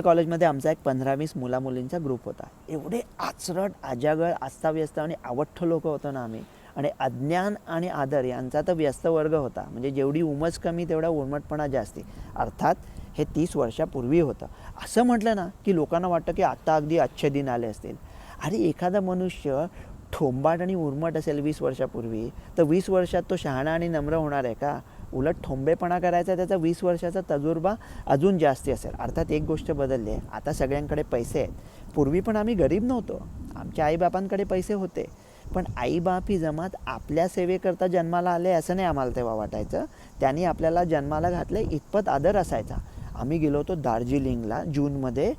कॉलेजमध्ये आमचा एक 15-20 मुला-मुलींचा ग्रुप होता. एवढे आचरट, अजागळ, अस्ताव्यस्त आणि आवठ्ठ लोकं होतो ना आम्ही. आणि अज्ञान आणि आदर यांचा तर व्यस्त वर्ग होता. म्हणजे जेवढी उमज कमी तेवढा उर्मटपणा जास्ती. अर्थात हे 30 वर्षापूर्वी होतं. असं म्हटलं ना की लोकांना वाटतं की आता अगदी अच्छे दिन आले असतील. आणि एखादा मनुष्य ठोंबाट आणि उर्मट असेल 20 वर्षापूर्वी, तर 20 वर्षात तो शहाणा आणि नम्र होणार आहे का? उलट ठोंबेपणा करायचा त्याचा 20 वर्षाचा तजुर्बा अजून जास्ती असेल. अर्थात एक गोष्ट बदलली आहे, आता सगळ्यांकडे पैसे आहेत. पूर्वी पण आम्ही गरीब नव्हतो. आमच्या आईबापांकडे पैसे होते. पण आईबाप ही जमात आपल्या सेवेकरता जन्माला आले असं नाही आम्हाला तेव्हा वाटायचं. त्यांनी आपल्याला जन्माला घातले इतपत आदर असायचा. आम्ही गेलो होतो दार्जिलिंगला जूनमध्ये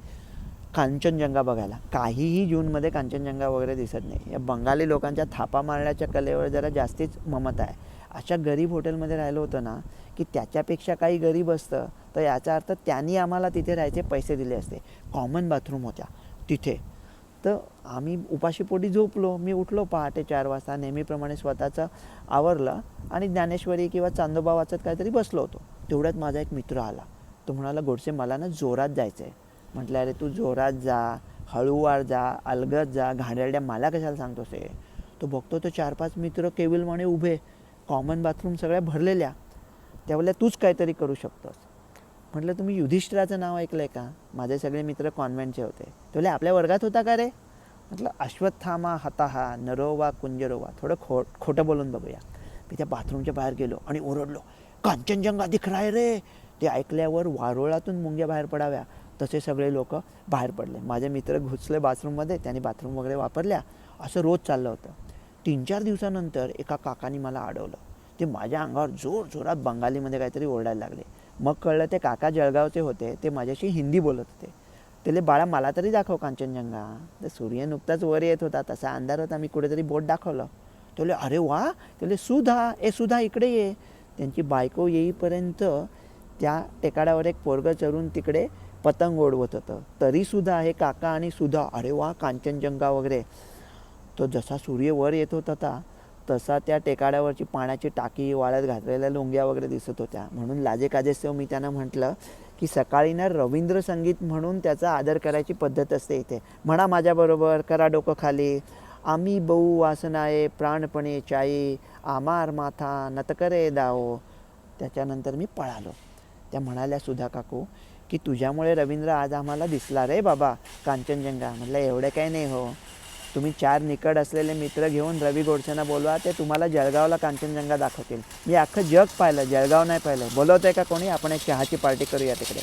कांचनजंगा बघायला. काहीही जूनमध्ये कांचनजंगा वगैरे दिसत नाही. या बंगाली लोकांच्या थापा मारण्याच्या कलेवर जरा जास्तीच ममता आहे. अशा गरीब हॉटेलमध्ये राहिलो होतं ना की त्याच्यापेक्षा काही गरीब असतं तर याचा अर्थ त्यांनी आम्हाला तिथे राहायचे पैसे दिले असते. कॉमन बाथरूम होत्या तिथे. तर आम्ही उपाशीपोटी झोपलो. मी उठलो पहाटे 4 वाजता. नेहमीप्रमाणे स्वतःचं आवरलं आणि ज्ञानेश्वरी किंवा चांदोबा वाचत काहीतरी बसलो होतो. तेवढ्यात माझा एक मित्र आला. तो म्हणाला, गोडसे मला ना जोरात जायचं आहे. म्हटलं, अरे तू जोरात जा, हळूवार जा, अलगद जा, घाणेरड्या मला कशाला सांगतोस हे. तो बघतो तो 4-5 मित्र केविलवाणे उभे, कॉमन बाथरूम सगळ्या भरलेल्या. त्यावेळेला तूच काहीतरी करू शकतोस. म्हटलं, तुम्ही युधिष्ठिराचं नाव ऐकलं आहे का? माझे सगळे मित्र कॉन्व्हेंटचे होते. त्यावेळेला आपल्या वर्गात होता का रे? म्हटलं, अश्वत्थामा हताहा नरोवा कुंजरोवा. थोडं खोटं बोलून बघूया. मी त्या बाथरूमच्या बाहेर गेलो आणि ओरडलो, कांचनजंगा दिख रहा है रे. ते ऐकल्यावर वारोळातून मुंग्या बाहेर पडाव्या तसे सगळे लोक बाहेर पडले. माझे मित्र घुसले बाथरूममध्ये. त्यांनी बाथरूम वगैरे वापरल्या. असं रोज चाललं होतं. 3-4 दिवसानंतर एका काकानी मला अडवलं. ते माझ्या अंगावर जोरात बंगालीमध्ये काहीतरी ओरडायला लागले. मग कळलं ते काका जळगावचे होते. ते माझ्याशी हिंदी बोलत होते. त्याले, बाळा मला तरी दाखव कांचनजंगा. तर सूर्य नुकताच वर येत होता. तसा अंधार होता. मी कुठेतरी बोट दाखवलं. त्याले, अरे वा. त्याले, सुधा इकडे ये. त्यांची बायको येईपर्यंत त्या टेकाडावर एक पोरगं चढून तिकडे पतंग ओढवत होतं. तरीसुद्धा हे काका आणि सुधा, अरे वा कांचनजंगा वगैरे. तो जसा सूर्य वर येत होता तसा त्या टेकाड्यावरची पाण्याची टाकी, वाळत घातलेल्या लोंग्या वगैरे दिसत होत्या. म्हणून लाजेकाजेस्तव मी त्यांना म्हटलं की सकाळी ना रवींद्र संगीत म्हणून त्याचा आदर करायची पद्धत असते इथे. म्हणा माझ्याबरोबर, करा डोकं खाली. आम्ही बहु वासनाये प्राणपणे चाई, आमार माथा नतकरे दाओ. त्याच्यानंतर मी पळालो. त्या म्हणाल्या, सुधा काकू, की तुझ्यामुळे रवींद्र आज आम्हाला दिसला रे बाबा कांचनजंगा. म्हटलं, एवढं काही नाही हो. तुम्ही 4 निकट असलेले मित्र घेऊन रवी गोडसेंना बोलवा. ते तुम्हाला जळगावला कांचनजंगा दाखवतील. मी अख्खं जग पाहिलं, जळगाव नाही पाहिलं. बोलवत आहे का कोणी? आपण एक चहाची पार्टी करूया तिकडे.